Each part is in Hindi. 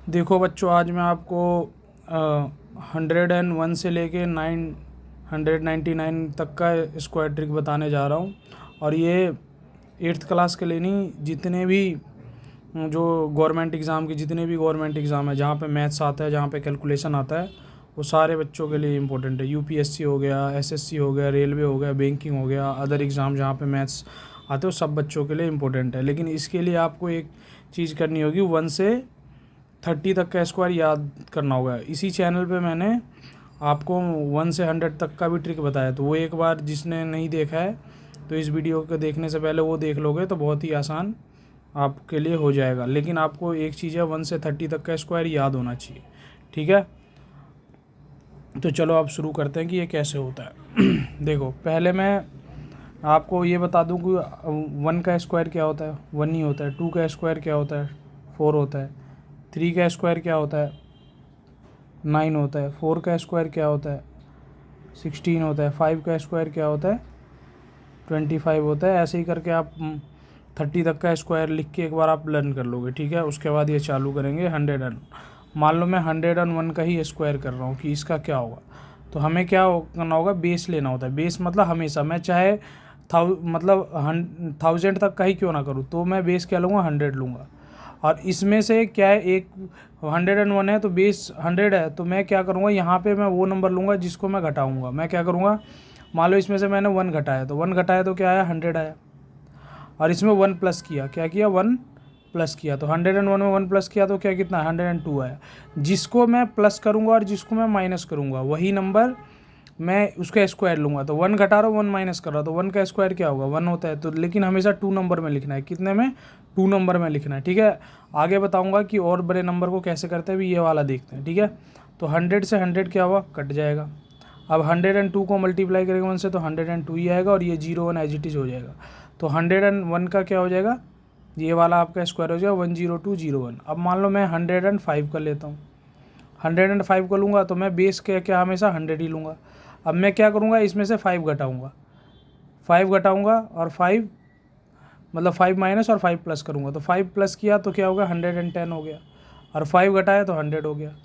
देखो बच्चों, आज मैं आपको 101 से लेके 999 तक का स्क्वायर ट्रिक बताने जा रहा हूँ। और ये 8th क्लास के लिए नहीं, जितने भी जो गवर्नमेंट एग्ज़ाम के जितने भी गवर्नमेंट एग्ज़ाम है जहाँ पे मैथ्स आता है, जहाँ पे कैलकुलेशन आता है, वो सारे बच्चों के लिए इम्पोर्टेंट है। यूपीएससी हो गया, एसएससी हो गया, रेलवे हो गया, बैंकिंग हो गया, अदर एग्ज़ाम जहाँ पे मैथ्स आते हो, सब बच्चों के लिए इम्पोर्टेंट है। लेकिन इसके लिए आपको एक चीज़ करनी होगी, 1 से 30 तक का स्क्वायर याद करना होगा। इसी चैनल पे मैंने आपको 1 से 100 तक का भी ट्रिक बताया, तो वो एक बार जिसने नहीं देखा है तो इस वीडियो को देखने से पहले वो देख लोगे तो बहुत ही आसान आपके लिए हो जाएगा। लेकिन आपको एक चीज़ है, 1 से 30 तक का स्क्वायर याद होना चाहिए, ठीक है। तो चलो आप शुरू करते हैं कि ये कैसे होता है। देखो, पहले मैं आपको ये बता दूं कि 1 का स्क्वायर क्या होता है, 1 ही होता है। 2 का स्क्वायर क्या होता है, 4 होता है। 3 का स्क्वायर क्या होता है, 9 होता है। 4 का स्क्वायर क्या होता है, 16 होता है। 5 का स्क्वायर क्या होता है, 25 होता है। ऐसे ही करके आप 30 तक का स्क्वायर लिख के एक बार आप लर्न कर लोगे, ठीक है। उसके बाद ये चालू करेंगे 100। मान लो मैं 101 का ही स्क्वायर कर रहा हूँ कि इसका क्या होगा। तो हमें क्या करना होगा, बेस लेना होता है। बेस मतलब हमेशा मैं चाहे 1000 तक का ही क्यों ना करूँ, तो मैं बेस क्या लूँगा, 100 लूँगा। और इसमें से क्या है, एक 101 है तो बेस 100 है, तो मैं क्या करूँगा, यहाँ पे मैं वो नंबर लूँगा जिसको मैं घटाऊँगा। मैं क्या करूँगा, मान लो इसमें से मैंने 1 घटाया, तो 1 घटाया तो क्या आया, 100 आया। और इसमें 1 प्लस किया, क्या किया, 1 प्लस किया, तो 101 में 1 प्लस किया तो क्या, कितना, 102 आया। जिसको मैं प्लस करूँगा और जिसको मैं माइनस करूँगा, वही नंबर मैं उसका स्क्वायर लूँगा। तो 1 घटा रहा हूँ, 1 माइनस कर रहा हूँ, तो 1 का स्क्वायर क्या होगा, 1 होता है। तो लेकिन हमेशा 2 नंबर में लिखना है। कितने में, 2 नंबर में लिखना है, ठीक है। आगे बताऊँगा कि और बड़े नंबर को कैसे करते हैं, भी ये वाला देखते हैं, ठीक है। तो 100 से 100 क्या हुआ, कट जाएगा। अब 102 को मल्टीप्लाई करेंगे 1 से, तो 102 ही आएगा, और ये 01 एज इट इज़ हो जाएगा। तो 101 का क्या हो जाएगा, ये वाला आपका स्क्वायर हो जाएगा 10201। अब मान लो मैं 105 का लेता हूँ, 105 को लूँगा तो मैं बेस के क्या हमेशा 100 ही लूँगा। अब मैं क्या करूँगा, इसमें से 5 घटाऊँगा, 5 घटाऊँगा और 5 मतलब 5 माइनस और 5 प्लस करूँगा। तो 5 प्लस किया तो क्या होगा, 110 हो गया, और 5 घटाया तो 100 हो गया।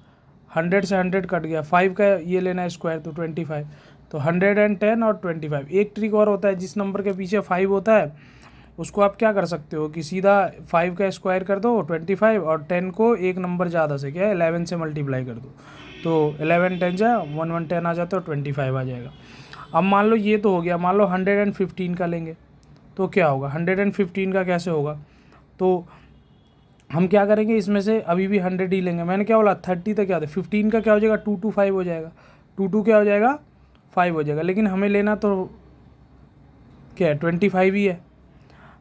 100 से 100 कट गया, 5 का ये लेना है स्क्वायर, तो 25। तो 110 और 25। एक ट्रिक और होता है, जिस नंबर के पीछे 5 होता है उसको आप क्या कर सकते हो कि सीधा 5 का स्क्वायर कर दो 25, और 10 को एक नंबर ज़्यादा से क्या है 11 से मल्टीप्लाई कर दो, तो 11 10 जा 1110 आ जाता है, 25 आ जाएगा। अब मान लो ये तो हो गया, मान लो 115 का लेंगे तो क्या होगा, 115 का कैसे होगा, तो हम क्या करेंगे, इसमें से अभी भी 100 ही लेंगे। मैंने क्या बोला, 30 तक क्या था, 15 का क्या हो जाएगा, 225 हो जाएगा, 22 क्या हो जाएगा, 5 हो जाएगा। लेकिन हमें लेना तो क्या है, 25 ही है।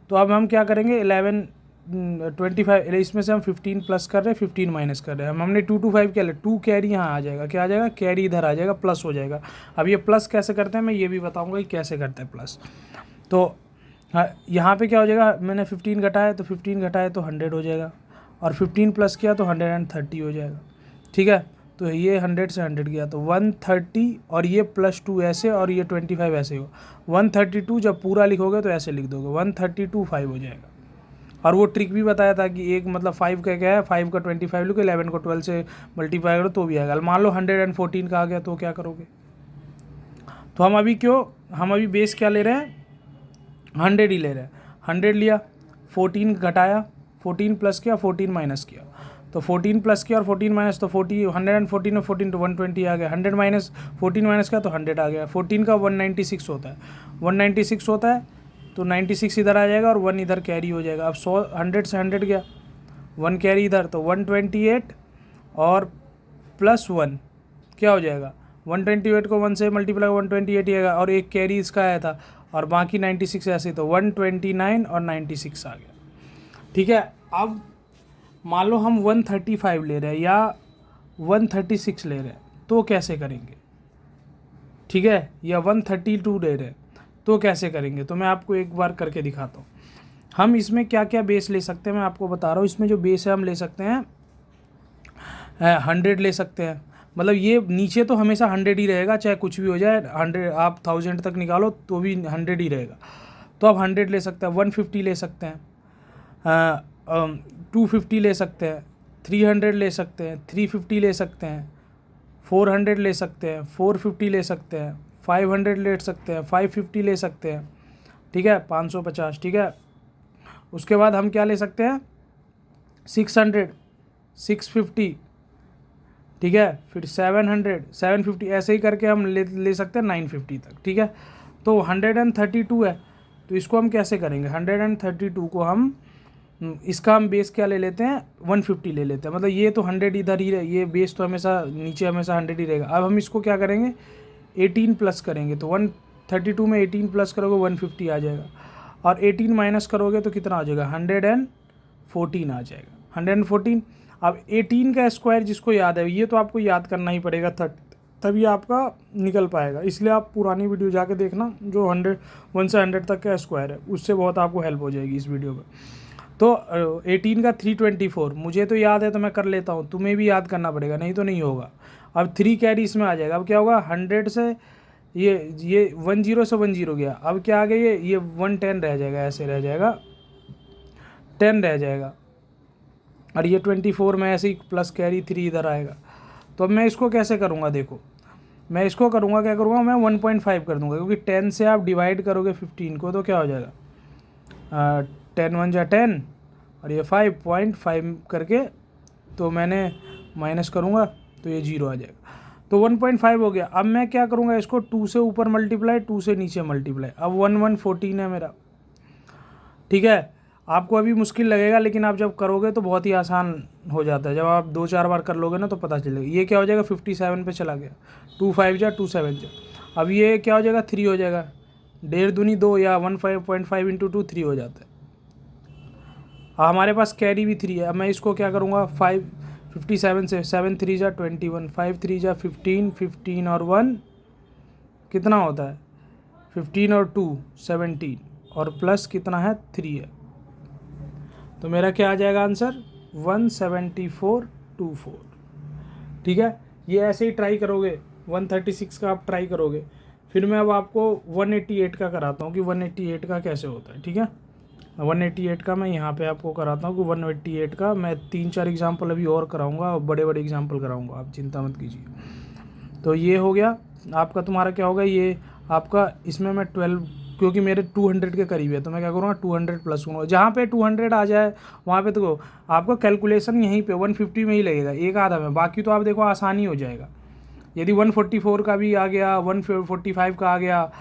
तो अब हम क्या करेंगे, 25 इसमें से हम 15 प्लस कर रहे हैं, 15 माइनस कर रहे हैं। हमने 225 क्या ले, 2 कैरी यहाँ आ जाएगा, क्या आ जाएगा, कैरी इधर आ जाएगा, प्लस हो जाएगा। अब ये प्लस कैसे करते हैं मैं ये भी बताऊंगा कि कैसे करते हैं प्लस। तो हाँ, यहाँ पे क्या हो जाएगा, मैंने 15 घटाया तो 15 घटाया तो 100 हो जाएगा, और 15 प्लस किया तो 130 हो जाएगा, ठीक है। तो ये 100 से 100 गया तो 130, और ये +2 ऐसे, और ये 25 ऐसे हो। 132 जब पूरा लिखोगे तो ऐसे लिख दोगे, 132 5 हो जाएगा। और वो ट्रिक भी बताया था कि एक मतलब 5 का क्या है, 5 का 25 लिखो, 11 को 12 से मल्टीप्लाई करो तो भी आएगा। मान लो 114 का आ गया तो क्या करोगे, तो हम अभी बेस क्या ले रहे हैं, 100 ही ले रहे हैं। 100 लिया, 14 घटाया, 14 प्लस किया, 14 माइनस किया, तो 14 प्लस किया और 14 माइनस, तो 114 में 14 तो 120 आ गया। 100 माइनस 14 माइनस किया तो 100 आ गया। 14 का 196 होता है, 196 होता है, तो 96 इधर आ जाएगा और 1 इधर कैरी हो जाएगा। अब 100 से 100 गया, 1 कैरी इधर, तो 128 और +1 क्या हो जाएगा, 128 को 1 से मल्टीप्लाई 128 ही आएगा, और एक कैरी इसका आया था, और बाकी 96 ऐसे, तो 129 और 96 आ गया, ठीक है। अब मान लो हम 135 ले रहे हैं या 136 ले रहे हैं, तो कैसे करेंगे, ठीक है, या 132 ले रहे हैं तो कैसे करेंगे, तो मैं आपको एक बार करके दिखाता हूँ। हम इसमें क्या क्या बेस ले सकते हैं मैं आपको बता रहा हूँ। इसमें जो बेस है हम ले सकते हैं 100 ले सकते हैं, मतलब ये नीचे तो हमेशा 100 ही रहेगा, चाहे कुछ भी हो जाए। 100 आप 1000 तक निकालो तो भी 100 ही रहेगा, तो आप 100 ले सकते हैं। 150 ले सकते हैं, 250 ले सकते हैं, 300 ले सकते हैं, 350 ले सकते हैं, 400 ले सकते हैं, 450 ले सकते हैं, 500 ले सकते हैं, 550 ले सकते हैं, ठीक है, 550, ठीक है। उसके बाद हम क्या ले सकते हैं, 600, 650, ठीक है, फिर 700, 750, ऐसे ही करके हम ले सकते हैं 950 तक, ठीक है। तो 132 है, तो इसको हम कैसे करेंगे, 132 को हम इसका हम बेस क्या ले लेते हैं, 150 ले लेते हैं, मतलब ये तो 100 इधर ही ये बेस तो हमेशा नीचे हमेशा 100 ही रहेगा। अब हम इसको क्या करेंगे, 18 प्लस करेंगे, तो 132 में 18 प्लस करोगे 150 आ जाएगा, और 18 माइनस करोगे तो कितना आ जाएगा, 114 आ जाएगा, 114। अब 18 का स्क्वायर जिसको याद है, ये तो आपको याद करना ही पड़ेगा, तभी आपका निकल पाएगा, इसलिए आप पुरानी वीडियो जाके देखना जो 1 से 100 तक का स्क्वायर है, उससे बहुत आपको हेल्प हो जाएगी इस वीडियो में। तो 18 का 324 मुझे तो याद है तो मैं कर लेता हूँ, तुम्हें भी याद करना पड़ेगा, नहीं तो नहीं होगा। अब 3 कैरी इसमें आ जाएगा, अब क्या होगा, 100 से ये 10 से 10 गया, अब क्या आ गया, ये 110 रह जाएगा, ऐसे रह जाएगा, 10 रह जाएगा, और ये 24 में ऐसे ही प्लस कैरी 3 इधर आएगा। तो अब मैं इसको कैसे करूँगा, देखो मैं इसको करूँगा, क्या करूँगा, मैं 1.5 कर दूँगा, क्योंकि 10 से आप डिवाइड करोगे 15 को तो क्या हो जाएगा, 10 1 जा 10 और ये 5.5 करके, तो मैंने माइनस करूँगा तो ये 0 आ जाएगा, तो 1.5 हो गया। अब मैं क्या करूँगा, इसको 2 से ऊपर मल्टीप्लाई, 2 से नीचे मल्टीप्लाई, अब 114 है मेरा, ठीक है। आपको अभी मुश्किल लगेगा, लेकिन आप जब करोगे तो बहुत ही आसान हो जाता है, जब आप 2-4 बार कर लोगे ना तो पता चलेगा। ये क्या हो जाएगा, 57 पे चला गया, 2 5 जा 2 7 जा, अब ये क्या हो जाएगा, 3 हो जाएगा, 1.5 दूनी 2 या 1.5 इंटू 2 3 हो जाता है। हमारे पास कैरी भी 3 है, अब मैं इसको क्या करूँगा, 57 से 7 3 जा 21, 5 3 जा 15, 15 और 1 कितना होता है, 15 और 2 17, और प्लस कितना है, 3 है, तो मेरा क्या आ जाएगा आंसर, 17424, ठीक है। ये ऐसे ही ट्राई करोगे, 136 का आप ट्राई करोगे, फिर मैं अब आपको 188 का कराता हूँ कि 188 का कैसे होता है, ठीक है। 188 का मैं यहाँ पे आपको कराता हूँ कि 188 का मैं 3-4 एग्जाम्पल अभी और कराऊंगा, और बड़े बड़े एग्जाम्पल कराऊंगा, आप चिंता मत कीजिए। तो ये हो गया आपका, तुम्हारा क्या होगा, ये आपका, इसमें मैं 12, क्योंकि मेरे 200 के करीब है तो मैं क्या करूँगा, 200 प्लस करूँगा, जहाँ पे 200 आ जाए वहाँ पे तो आपका कैलकुलेशन यहीं पे 150 में ही लगेगा, एक आधा में, बाकी तो आप देखो आसानी हो जाएगा। यदि 144 का भी आ गया, 145 का आ गया,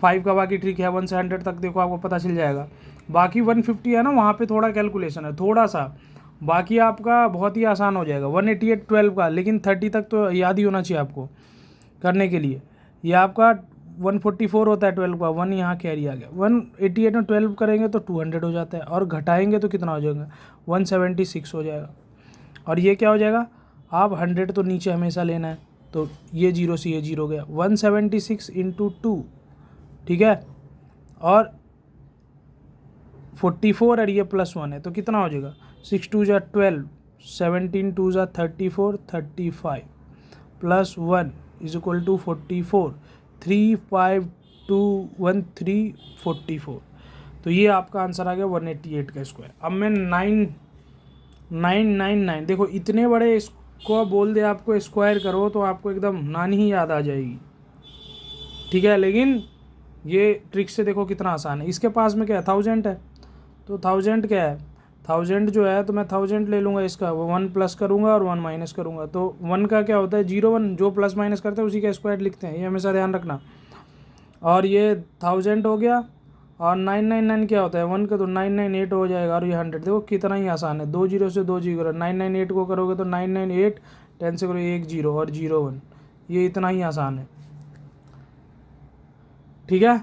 5 का बाकी ट्रिक है, 1 से 100 तक देखो आपको पता चल जाएगा। बाकी 150 है ना, वहाँ पे थोड़ा कैलकुलेशन है थोड़ा सा, बाकी आपका बहुत ही आसान हो जाएगा। 188 12 का, लेकिन 30 तक तो याद ही होना चाहिए आपको करने के लिए। ये आपका 144 होता है 12 का, 1 यहाँ कैरी आ गया, 188 में 12 करेंगे तो 200 हो जाता है, और घटाएंगे तो कितना हो जाएगा, 176 हो जाएगा। और ये क्या हो जाएगा, आप 100 तो नीचे हमेशा लेना है, तो ये 0 से ये 0 गया, 176 इंटू 2, ठीक है, और 44 और ये +1 है, तो कितना हो जाएगा, 6 2 जा 12, 17 2 जा 34, 35 प्लस 1 इज इक्वल टू 44, 3 5 2 1 3 44। तो ये आपका आंसर आ गया 188 का स्क्वायर। अब मैं 999 देखो, इतने बड़े इसको बोल दे आपको स्क्वायर करो तो आपको एकदम नानी ही याद आ जाएगी, ठीक है। लेकिन ये ट्रिक से देखो कितना आसान है। इसके पास में क्या है, 1000 है, तो 1000 क्या है, 1000 जो है, तो मैं 1000 ले लूँगा, इसका 1 प्लस करूँगा और 1 माइनस करूँगा, तो 1 का क्या होता है 0 1, जो प्लस माइनस करते हैं उसी का स्क्वायर लिखते हैं, ये हमेशा ध्यान रखना। और ये 1000 हो गया, और 999 क्या होता है 1 का, तो 998 हो जाएगा, और ये 100, देखो कितना ही आसान है, 2 0 से 2 0, 998 को करोगे तो 998, 10 से करो 1 0 और 0 1, ये इतना ही आसान है, ठीक है।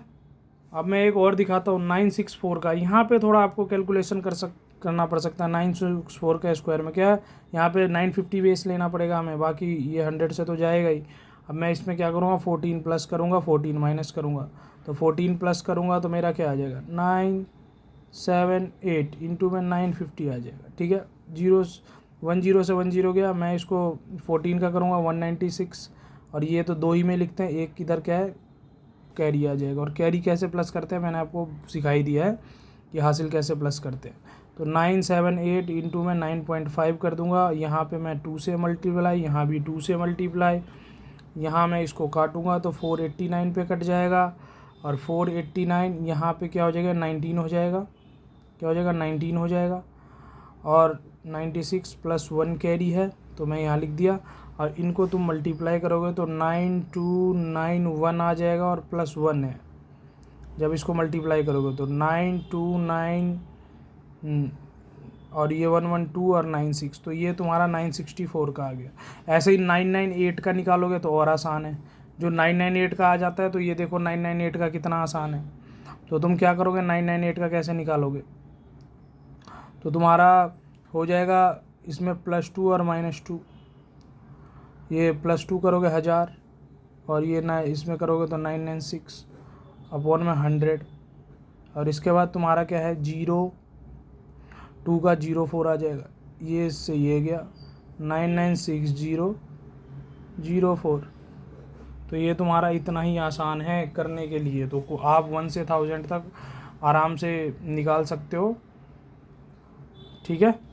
अब मैं एक और दिखाता हूँ 964 का। यहाँ पे थोड़ा आपको कैलकुलेशन करना पड़ सकता है। 964 का स्क्वायर में क्या है, यहाँ पे 950 बेस लेना पड़ेगा हमें, बाकी ये 100 से तो जाएगा ही। अब मैं इसमें क्या करूँगा, 14 प्लस करूँगा, 14 माइनस करूँगा, तो 14 प्लस करूँगा तो मेरा क्या आ जाएगा, 978 इंटू में 950 आ जाएगा, ठीक है। 10 से 10 गया, मैं इसको 14 का करूँगा 196, और ये तो 2 ही में लिखते हैं, एक इधर क्या है कैरी आ जाएगा। और कैरी कैसे प्लस करते हैं मैंने आपको सिखाई दिया है कि हासिल कैसे प्लस करते हैं। तो 978 इंटू में 9.5 कर दूंगा, यहाँ पे मैं 2 से मल्टीप्लाई, यहाँ भी 2 से मल्टीप्लाई, यहाँ मैं इसको काटूंगा तो 489 पे कट जाएगा, और 489 यहाँ पे क्या हो जाएगा 19 हो जाएगा, क्या हो जाएगा 19 हो जाएगा, और 96 प्लस 1 कैरी है तो मैं यहाँ लिख दिया, और इनको तुम मल्टीप्लाई करोगे तो 9291 आ जाएगा, और प्लस 1 है, जब इसको मल्टीप्लाई करोगे तो 929 और ये 112 और 96, तो ये तुम्हारा 964 का आ गया। ऐसे ही 998 का निकालोगे तो और आसान है, जो 998 का आ जाता है तो ये देखो 998 का कितना आसान है। तो तुम क्या करोगे 998 का कैसे निकालोगे, तो तुम्हारा हो जाएगा इसमें +2 और -2, ये +2 करोगे 1000 और ये ना इसमें करोगे तो 996 अपॉन में 100, और इसके बाद तुम्हारा क्या है 02 का 04 आ जाएगा, ये इससे ये गया 996004। तो ये तुम्हारा इतना ही आसान है करने के लिए, तो आप 1 से 1000 तक आराम से निकाल सकते हो, ठीक है।